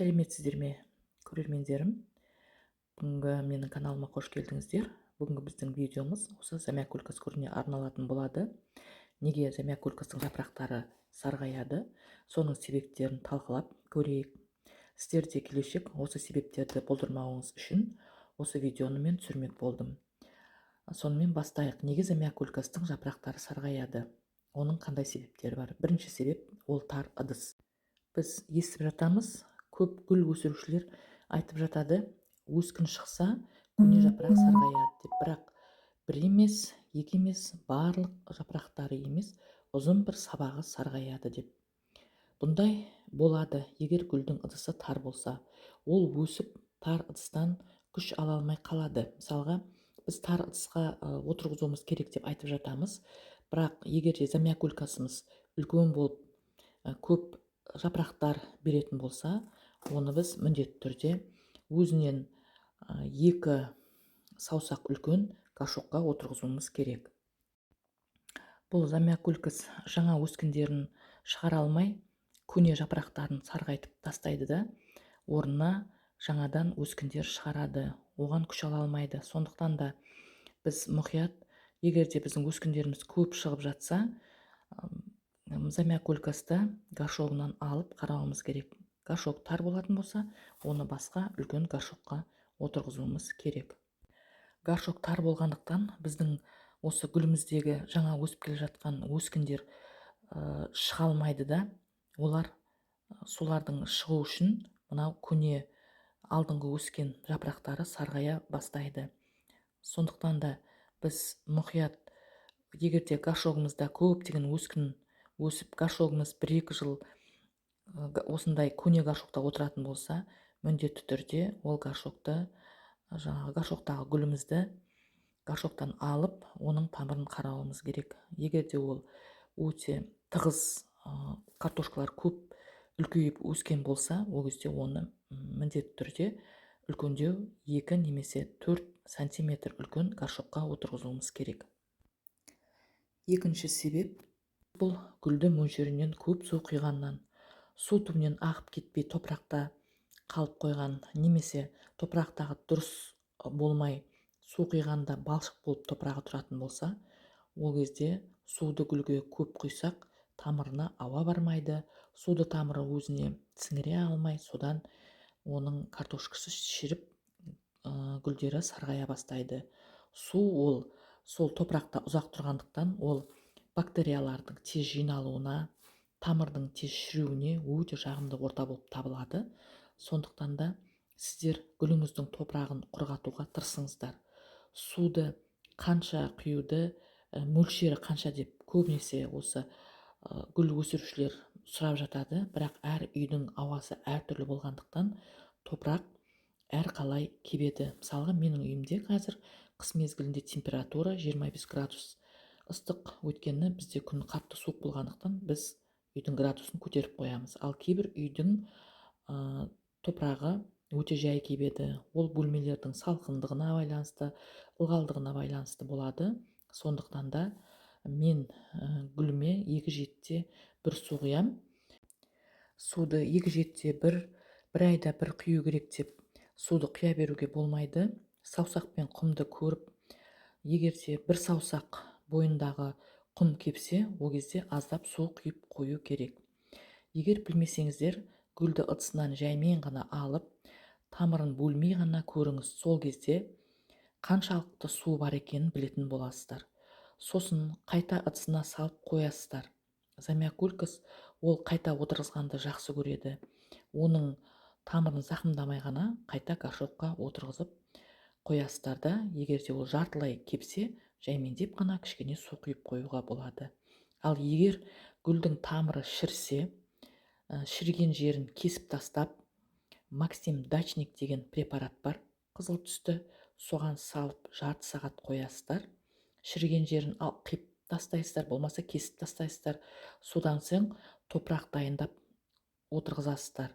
Сәлеметсіздер ме, көрермендерім? Бүгінгі менің каналыма қош келдіңіздер. Бүгінгі біздің видеомыз осы замякулькас түріне арналатын болады. Неге замякулькастың жапырақтары сарғаяды, соның себептерін талқылап көрейік. Сіздер де келешек осы себептерді болдырмауыңыз үшін осы видеоны мен түсірмек болдым. Сонымен бастайық. Неге замякулькастың жапырақтары сарғаяды? Оның қандай себептері бар? Бірінші себеп ол тар ыдыс. Біз естіп жатамыз, көп гүл өсірушілер айтып жатады, өскін шықса көне жапырақ сарғаяды деп. Бірақ бір емес, екі емес, барлық жапырақтары емес, ұзын бір сабағы сарғаяды деп. Бұндай болады егер гүлдің ыдысы тар болса. Ол өсіп тар ыдыстан күш ала алмай қалады. Мысалға, біз тар ыдысқа отырғызуымыз керек деп айтып жатамыз. Бірақ егер де замякулькасымыз үлкен болып көп жапырақтар беретін болса, оны біз міндетті түрде өзінен екі саусақ үлкен горшокқа отырғызуымыз керек. Бұл замякулькас жаңа өскіндерін шығара алмай, көне жапырақтарын сарғайтып тастайды да, орнына жаңадан өскіндер шығарады. Оған күш ала алмайды. Сондықтан да біз мұқият, егер де біздің өскіндеріміз көп шығып жатса, замякулькасты горшогынан алып қарауымыз керек. Горшок тар болатын болса, оны басқа үлкен горшокқа отырғызуымыз керек. Горшок тар болғандықтан біздің осы гүліміздегі жаңа өсіп келе жатқан өскіндер шыға алмайды да, олар солардың шығу үшін мынау көне алдыңғы өскен жапырақтары сарғая бастайды. Сондықтан да біз мұқият, егер де горшогымызда көптеген өскін өсіп, горшогымыз 1-2 жыл осындай көне горшокта отыратын болса, міндетті түрде ол горшокты, жаңағы горшоктағы гүлімізді горшоктан алып, оның тамырын қарауымыз керек. Егер де ол өте тығыз картошкалар көп үлкейіп өскен болса, ол кезде оны міндетті түрде үлкендеу 2 немесе 4 сантиметр үлкен горшокқа отырғызуымыз керек. Екінші себеп, бұл гүлді мөлшерінен көп су құйғаннан, су түбінен ағып кетпей топырақта қалып қойған, немесе топырақтағы дұрыс болмай су құйғанда балшық болып топырағы тұратын болса, ол кезде суды гүлге көп құйсақ, тамырына ауа бармайды, суды тамыры өзіне сіңіре алмай, содан оның картошкасы шіріп, гүлдері сарғая бастайды. Су ол сол топырақта ұзақ тұрғандықтан, ол бактериялардың тез жиналуына, тамырдың тез шіруіне өте жағымды орта болып табылады. Сондықтан да сіздер гүліңіздің топырағын құрғатуға тырысыңыздар. Суды қанша құюды, мөлшері қанша деп көбінесе осы гүл өсірушілер сұрап жатады. Бірақ әр үйдің ауасы әртүрлі болғандықтан топырақ әрқалай кебеді. Мысалға, менің үйімде қазір қыс мезгілінде температура 25 градус ыстық, өйткені бізде күн қатты суық болғандықтан біз үйдің градусын көтеріп қоямыз. Ал кейбір үйдің топырағы өте жай кебеді. Ол бөлмелердің салқындығына байланысты, ылғалдығына байланысты болады. Сондықтан да мен гүліме 2 жетіде 1 су құям. Суды 2 жетіде 1 айда 1 құю керек деп суды құя беруге болмайды. Саусақпен құмды көріп, егер де 1 саусақ бойындағы құм кепсе, ол кезде аздап су құйып қою керек. Егер білмесеңіздер, гүлді ыдысынан жаймен ғана алып, тамырын бөлмей ғана көріңіз. Сол кезде қаншалықты су бар екенін білетін боласыздар. Сосын қайта ыдысына салып қоясыздар. Замякулькас ол қайта отырғызғанды жақсы көреді. Оның тамырын зақымдамай ғана қайта горшокқа отырғызып қоясыздар да, егер де ол жартылай кепсе, жаймендеп қана кішкене су құйып қоюға болады. Ал егер гүлдің тамыры шірсе, шіріген жерін кесіп тастап, Максим Дачник деген препарат бар, қызыл түсті, соған салып жарты сағат қоясыздар. Шіріген жерін қиып тастайсыздар, болмаса кесіп тастайсыздар. Содан соң топырақ дайындап отырғызасыздар.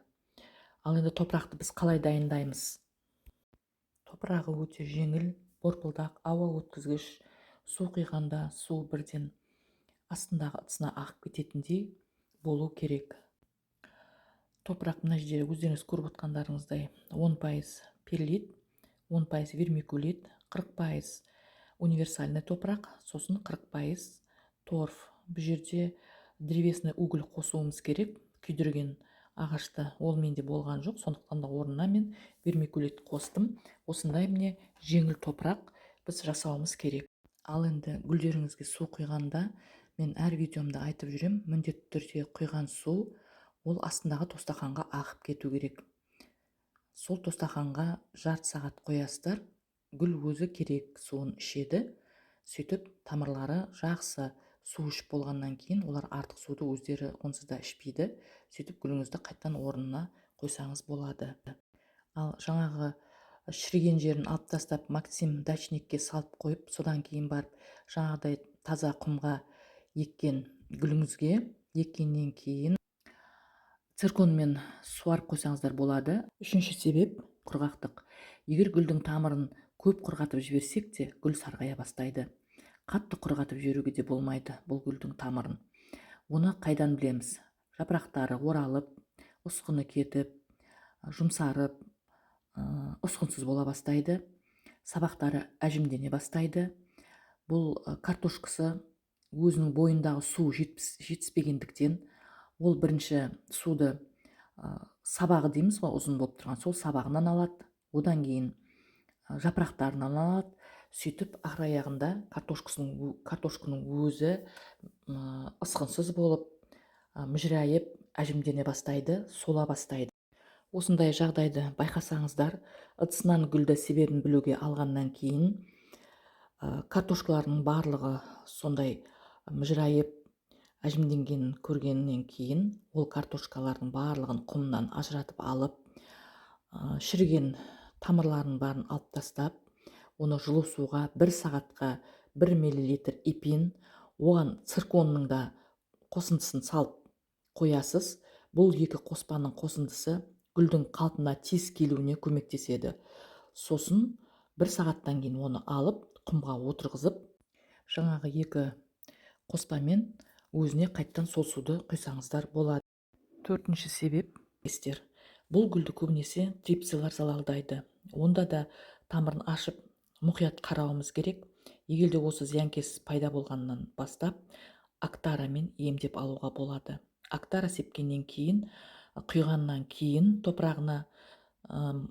Ал енді топырақты біз қалай дайындаймыз? Топырағы өте жеңіл, борпылдақ, ауа өткізгіш, су құйғанда су бірден астындағы ыдысына ағып кететіндей болу керек. Топырақ мына жерде өздеріңіз көріп отқандарыңыздай 10% перлит, 10% вермикулит, 40% универсальный топырақ, сосын 40% торф. Бұл жерде древесный уголь қосуымыз керек. Күйдірген ағашты ол менде болған жоқ, сондықтан да орнына мен вермикулит қостым. Осындай міне жеңіл топырақ біз жасауымыз керек. Ал енді гүлдеріңізге су құйғанда мен әр видеомда айтып жүрем, міндетті түрде құйған су ол астындағы тостақанға ағып кету керек. Сол тостақанға жарты сағат қоясыздар, гүл өзі керек суын ішеді. Сөйтіп тамырлары жақсы су ішіп болғаннан кейін олар артық суды өздері онсыз да ішпейді. Сөйтіп гүліңізді қайттан орнына қойсаңыз болады. Ал жаңағы шіріген жерін алып тастап Максим дачникке салып қойып, содан кейін барып жаңағыдай таза құмға еккен гүліңізге еккеннен кейін цирконмен суарып қойсаңыздар болады. Үшінші себеп құрғақтық. Егер гүлдің тамырын көп құрғатып жіберсек те, гүл сарғая бастайды. Қатты құрғатып жіберуге де болмайды бұл гүлдің тамырын. Оны қайдан білеміз? Жапырақтары оралып, ұсқыны кетіп, жұмсарып, ұсқынсыз бола бастайды. Сабақтары әжімдене бастайды. Бұл картошкасы өзінің бойындағы су жетіспегендіктен, ол бірінші суды сабағы дейміз ғой, ұзын болып тұрған, сол сабағынан алады, одан кейін жапырақтарынан алады. Сөйтіп ақыр аяғында картошканың өзі ысқынсыз болып, мүжірайып, әжімдене бастайды, сола бастайды. Осындай жағдайды байқасаңыздар, ыдысынан гүлді себебін білуге алғаннан кейін картошкаларының барлығы сондай мүжірайып, әжімденгенін көргеннен кейін ол картошкалардың барлығын құмнан ажыратып алып, шіріген тамырларын барын алып тастап, оны жылы суға 1 сағатқа 1 мл ипин, оған цирконның да қосындысын салып қоясыз. Бұл екі қоспаның қосындысы гүлдің қалпына тез келуіне көмектеседі. Сосын 1 сағаттан кейін оны алып, құмға отырғызып, жаңағы екі қоспамен өзіне қайттан сол суды құйсаңыздар болады. Төртінші себеп естер. Бұл гүлді көбінесе трипсилар залалдайды. Онда да тамырын ашып, мұқият қарауымыз керек. Егерде осы зиянкес пайда болғаннан бастап, актарамен емдеп алуға болады. Актара сепкеннен кейін, құйғаннан кейін топырағына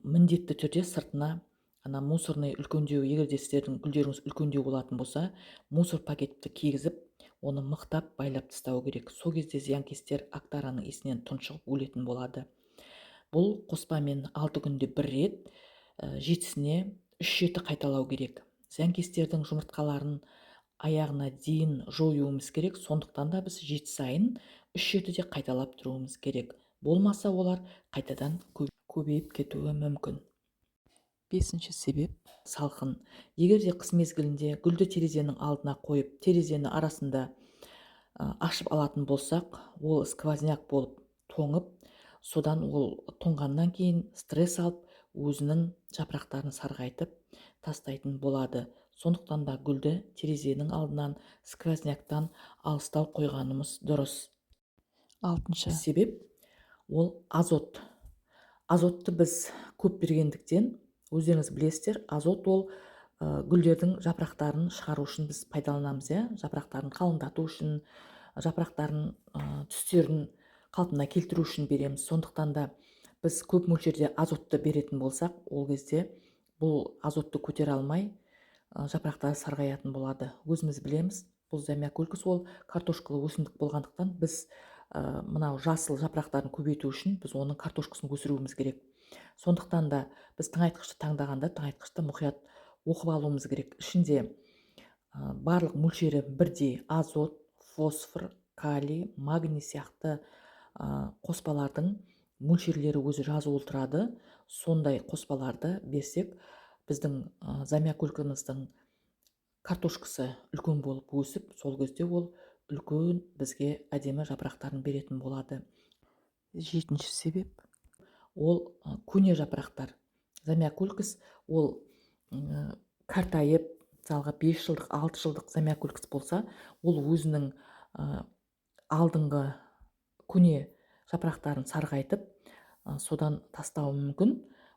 міндетті түрде сыртына мусорный үлкендеу, егерде сіздердің гүлдеріңіз үлкендеу болатын болса, мусор пакетті кигізіп, оны мықтап байлап тастау керек. Сол кезде зиянкестер актараның иісінен тұншығып өлетін болады. Бұл қоспамен 6 күнде 1 рет, 7-сіне 3-7 қайталау керек. Зиянкестердің жұмыртқаларын аяғына дейін жоюымыз керек. Сондықтан да біз 7 сайын 3-7-де қайталап тұруымыз керек. Болмаса олар қайтадан көбейіп кетуі мүмкін. 5-ші себеп салқын. Егерде қыс мезгілінде гүлді терезенің алдына қойып, терезені арасында ашып алатын болсақ, ол сквозняк болып тоңып, содан ол тоңғаннан кейін стресс алып, өзінің жапырақтарын сарғайтып тастайтын болады. Сондықтан да гүлді терезенің алдынан сквозняктан алыстау қойғанымыз дұрыс. 6-шы себеп ол азот. Азотты біз көп бергендіктен, өздеріңіз білесіздер, азот ол гүлдердің жапырақтарын шығару үшін біз пайдаланамыз, жапырақтарын қалыңдату үшін, жапырақтарын түстерін қалпына келтіру үшін береміз. Сондықтан да біз көп мөлшерде азотты беретін болсақ, ол кезде бұл азотты көтере алмай, жапырақтары сарғаятын болады. Өзіміз білеміз, бұл замиокулькас ол картошкалы өсімдік болғандықтан, біз мынау жасыл жапырақтарын көбейту үшін біз оның картошкасын өсіруіміз керек. Сондықтан да біз тыңайтқышты таңдағанда тыңайтқышты мұқият оқып алуымыз керек. Ішінде барлық мөлшері бірдей азот, фосфор, калий, магний сияқты қоспалардың мөлшерлері өзі жазулы тұрады. Сондай қоспаларды берсек, біздің замиокулькамыздың картошкасы үлкен болып өсіп, сол кезде ол үлкен бізге әдемі жапырақтарын беретін болады. 7-ші себеп ол көне жапырақтар. Замиокулькас ол қартайып, мысалға 5 жылдық, 6 жылдық замиокулькас болса, ол өзінің алдыңғы көне жапырақтарын сарғайтып, содан тастауы мүмкін.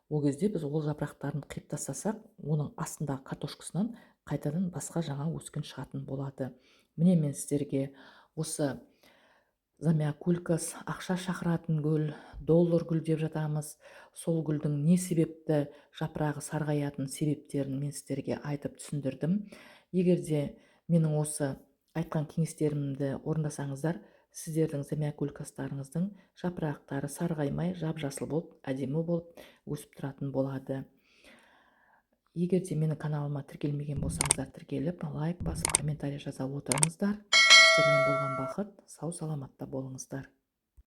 Ол кезде біз ол жапырақтарын қиып тастасақ, оның астындағы картошкасынан қайтадан басқа жаңа өскен шығатын болады. Міне мен сіздерге осы замиокулькас, ақша шақыратын гүл, доллар гүл деп жатамыз. Сол гүлдің не себепті жапырағы сарғаятын себептерін мен сіздерге айтып түсіндірдім. Егер де менің осы айтқан кеңестерімді орындасаңыздар, сіздердің замиокулькастарыңыздың жапырақтары сарғаймай, жап-жасыл болып, әдемі болып өсіп тұратын болады. Егер де менің каналыма тіркелмеген болсаңыздар, тіркеліп, лайк басып, комментарий жаза отырыңыздар. Сіздермен болған бақыт, сау саламатта болыңыздар.